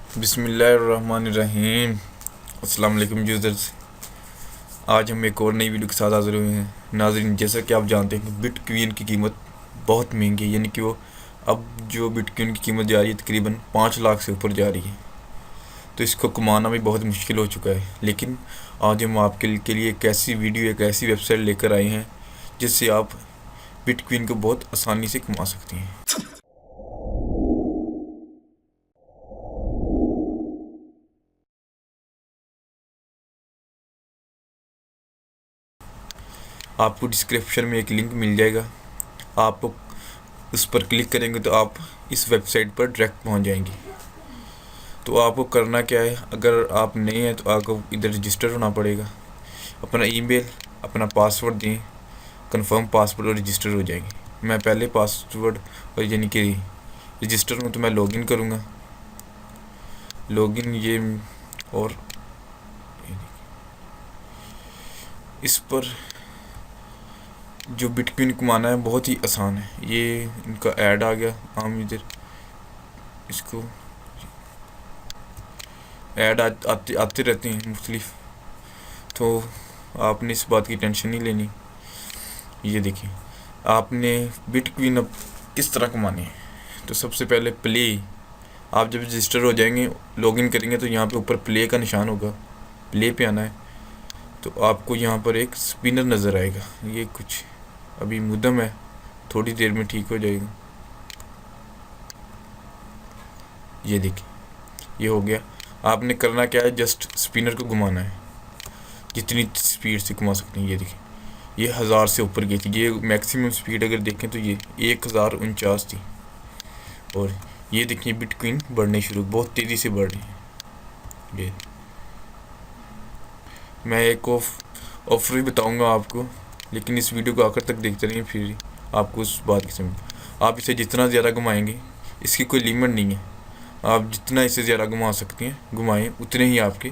बिस्मिल्लाहिर्रहमानिर्रहीम। अस्सलाम वालेकुम यूज़र्स। आज हम एक और नई वीडियो के साथ हाज़िर हुए हैं। नाज़रीन, जैसा कि आप जानते हैं कि बिटकॉइन की कीमत बहुत महंगी है, यानी कि वो अब जो बिटकॉइन की कीमत जा रही है तकरीबन 5 लाख से ऊपर जा रही है। तो इसको कमाना भी बहुत मुश्किल हो चुका है। लेकिन आज हम आपके लिए एक ऐसी वीडियो, एक ऐसी वेबसाइट लेकर आए हैं जिससे आप बिटकॉइन को बहुत आसानी से कमा सकते हैं। आपको डिस्क्रिप्शन में एक लिंक मिल जाएगा, आप उस पर क्लिक करेंगे तो आप इस वेबसाइट पर डायरेक्ट पहुंच जाएंगे। तो आपको करना क्या है, अगर आप नए हैं तो आपको इधर रजिस्टर होना पड़ेगा। अपना ईमेल, अपना पासवर्ड दें, कंफर्म पासवर्ड और रजिस्टर हो जाएंगे। मैं पहले पासवर्ड और यानी कि रजिस्टर हूँ तो मैं लॉगिन करूँगा। लॉगिन ये और इस पर जो बिटकॉइन कमाना है बहुत ही आसान है। ये इनका ऐड आ गया, हम इधर इसको ऐड आते रहते हैं मुख्तलिफ, तो आपने इस बात की टेंशन नहीं लेनी। ये देखिए, आपने बिटकॉइन अब किस तरह कमाने हैं। तो सबसे पहले प्ले, आप जब रजिस्टर हो जाएंगे, लॉगिन करेंगे तो यहाँ पे ऊपर प्ले का निशान होगा, प्ले पे आना है। तो आपको यहाँ पर एक स्पिनर नज़र आएगा। ये कुछ अभी मुद्दम है, थोड़ी देर में ठीक हो जाएगा। ये देखिए, ये हो गया। आपने करना क्या है, जस्ट स्पिनर को घुमाना है, जितनी स्पीड से घुमा सकते हैं। ये देखिए, ये 1000 से ऊपर गई थी। ये मैक्सिमम स्पीड अगर देखें तो ये 1049 थी। और ये देखिए बिटकॉइन बढ़ने शुरू, बहुत तेज़ी से बढ़ रही है। ये मैं एक ऑफर भी बताऊंगा आपको, लेकिन इस वीडियो को आखिर तक देखते रहिए, फिर आपको उस बात की समझ। आप इसे जितना ज़्यादा घुमाएंगे, इसकी कोई लिमिट नहीं है, आप जितना इसे ज़्यादा घुमा सकते हैं घुमाएं, उतने ही आपके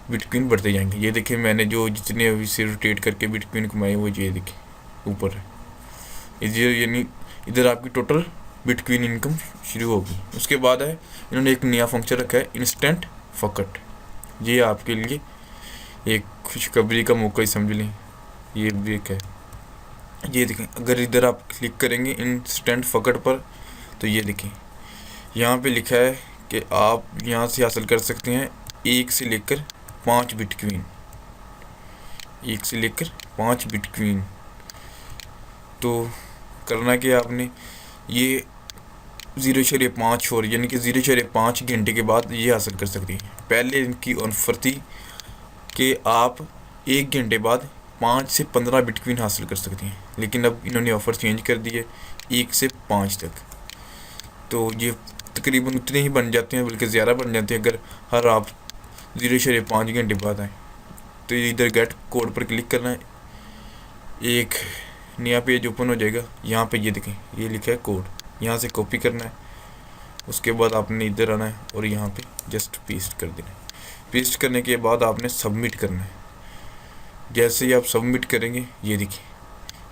बिटकॉइन बढ़ते जाएंगे। ये देखिए, मैंने जो जितने अभी से रोटेट करके बिटकॉइन घुमाए वो ये देखिए ऊपर है। इधर यानी इधर आपकी टोटल बिटकॉइन इनकम शुरू होगी। उसके बाद है, इन्होंने एक नया फंक्शन रखा है, इंस्टेंट फकट। ये आपके लिए एक खुशखबरी का मौका ही समझ लें। ये ब्रेक है। ये देखें, अगर इधर आप क्लिक करेंगे इंस्टेंट फकट पर, तो ये देखें यहाँ पे लिखा है कि आप यहाँ से हासिल कर सकते हैं 1 से लेकर 5 बिटकॉइन। 1 से लेकर 5 बिटकॉइन। तो करना क्या आपने, ये 0.5 और यानी कि 0.5 घंटे के बाद ये हासिल कर सकते हैं। पहले इनकी ऑफर थी कि आप 1 घंटे बाद 5 से 15 बिटकॉइन हासिल कर सकते हैं, लेकिन अब इन्होंने ऑफ़र चेंज कर दी है 1 से 5 तक। तो ये तकरीबन उतने ही बन जाते हैं, बल्कि ज़्यादा बन जाते हैं अगर हर आप 0.5 घंटे बाद आए। तो इधर गेट कोड पर क्लिक करना है, एक नया पेज ओपन हो जाएगा। यहाँ पे ये देखें, ये लिखा है कोड, यहाँ से कॉपी करना है। उसके बाद आपने इधर आना है और यहाँ पे जस्ट पेस्ट कर देना है। पेस्ट करने के बाद आपने सबमिट करना है। जैसे ही आप सबमिट करेंगे, ये देखिए,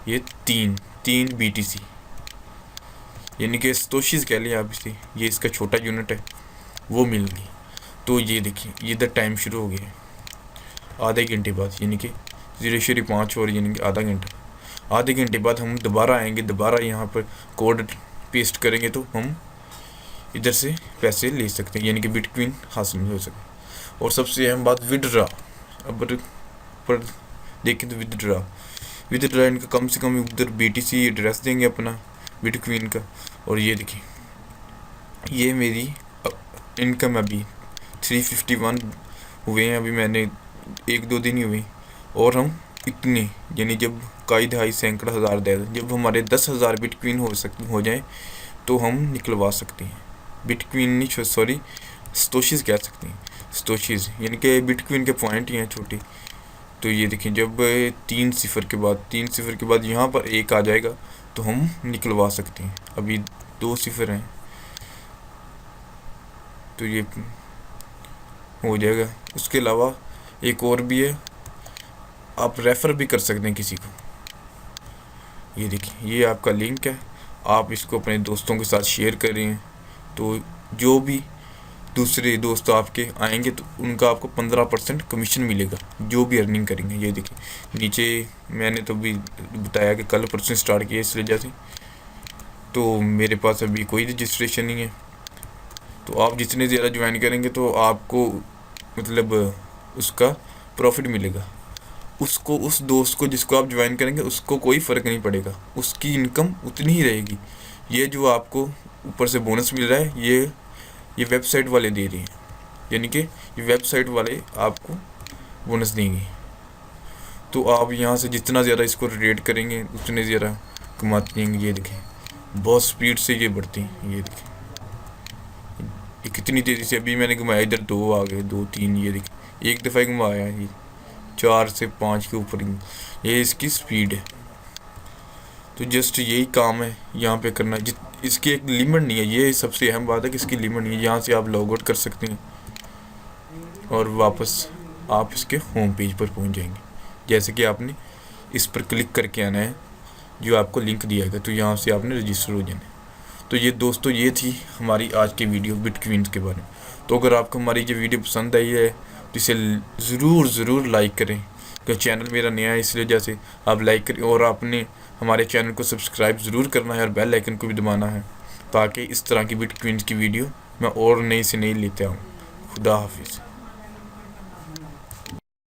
ये तीन BTC यानी कि सतोशीज़ कह लिया आप इसे, ये इसका छोटा यूनिट है, वो मिल गई। तो ये देखिए, ये इधर टाइम शुरू हो गया है आधे घंटे बाद, यानी कि 0.5 और यानी कि आधा घंटा। आधे घंटे बाद हम दोबारा आएंगे, दोबारा यहाँ पर कोड पेस्ट करेंगे तो हम इधर से पैसे ले सकते हैं, यानी कि बिटकॉइन हासिल हो सके। और सबसे अहम बात, विदड्रा। अब पर देखें तो विदड्रा इनका कम से कम उधर BTC एड्रेस देंगे अपना बिटकॉइन का। और ये देखिए, ये मेरी इनकम अभी 351 हुए हैं, अभी मैंने 1-2 दिन ही हुए। और हम इतने यानी जब कई दहाई सैकड़ों हज़ार दे, जब हमारे 10,000 बिटकॉइन हो जाए तो हम निकलवा सकते हैं। बिटकॉइन नहीं, सॉरी, सतोशीज़ कह सकते हैं, सतोशीज़ यानी कि बिटकॉइन के पॉइंट ही हैं छोटे। तो ये देखें, जब 3 सिफर के बाद यहाँ पर 1 आ जाएगा तो हम निकलवा सकते हैं। अभी 2 सिफर हैं तो ये हो जाएगा। उसके अलावा एक और भी है, आप रेफ़र भी कर सकते हैं किसी को। ये देखिए, ये आपका लिंक है, आप इसको अपने दोस्तों के साथ शेयर करें तो जो भी दूसरे दोस्त आपके आएंगे तो उनका आपको 15% कमीशन मिलेगा जो भी अर्निंग करेंगे। ये देखिए नीचे मैंने तो भी बताया कि कल परसों स्टार्ट किया इस वजह से, तो मेरे पास अभी कोई रजिस्ट्रेशन नहीं है। तो आप जितने ज़्यादा ज्वाइन करेंगे तो आपको मतलब उसका प्रॉफिट मिलेगा। उसको उस दोस्त को जिसको आप ज्वाइन करेंगे उसको कोई फ़र्क नहीं पड़ेगा, उसकी इनकम उतनी ही रहेगी। ये जो आपको ऊपर से बोनस मिल रहा है ये वेबसाइट वाले दे रहे हैं, यानी कि ये वेबसाइट वाले आपको बोनस देंगे। तो आप यहाँ से जितना ज़्यादा इसको रेट करेंगे उतने ज़्यादा कमाते हैं। ये देखें बहुत स्पीड से ये बढ़ती हैं। ये देखें ये कितनी तेज़ी से, अभी मैंने घुमाया इधर 2 आ गए, 2 3, ये देखें एक दफ़ा घुमाया ये 4 से 5 के ऊपर, ये इसकी स्पीड है। तो जस्ट यही काम है यहाँ पे करना। इसकी एक लिमिट नहीं है, ये सबसे अहम बात है कि इसकी लिमिट नहीं है। यहाँ से आप लॉग आउट कर सकते हैं और वापस आप इसके होम पेज पर पहुँच जाएंगे। जैसे कि आपने इस पर क्लिक करके आना है जो आपको लिंक दिया गया, तो यहाँ से आपने रजिस्टर हो जाना है। तो ये दोस्तों ये थी हमारी आज की वीडियो बिटकॉइंस के बारे में। तो अगर आपको हमारी ये वीडियो पसंद आई है तो इसे ज़रूर लाइक करें, क्योंकि चैनल मेरा नया है इसलिए जैसे आप लाइक करें, और आपने हमारे चैनल को सब्सक्राइब ज़रूर करना है और बेल आइकन को भी दबाना है ताकि इस तरह की बिटकॉइंस की वीडियो मैं और नई से नई लेते आऊँ। खुदा हाफिज़।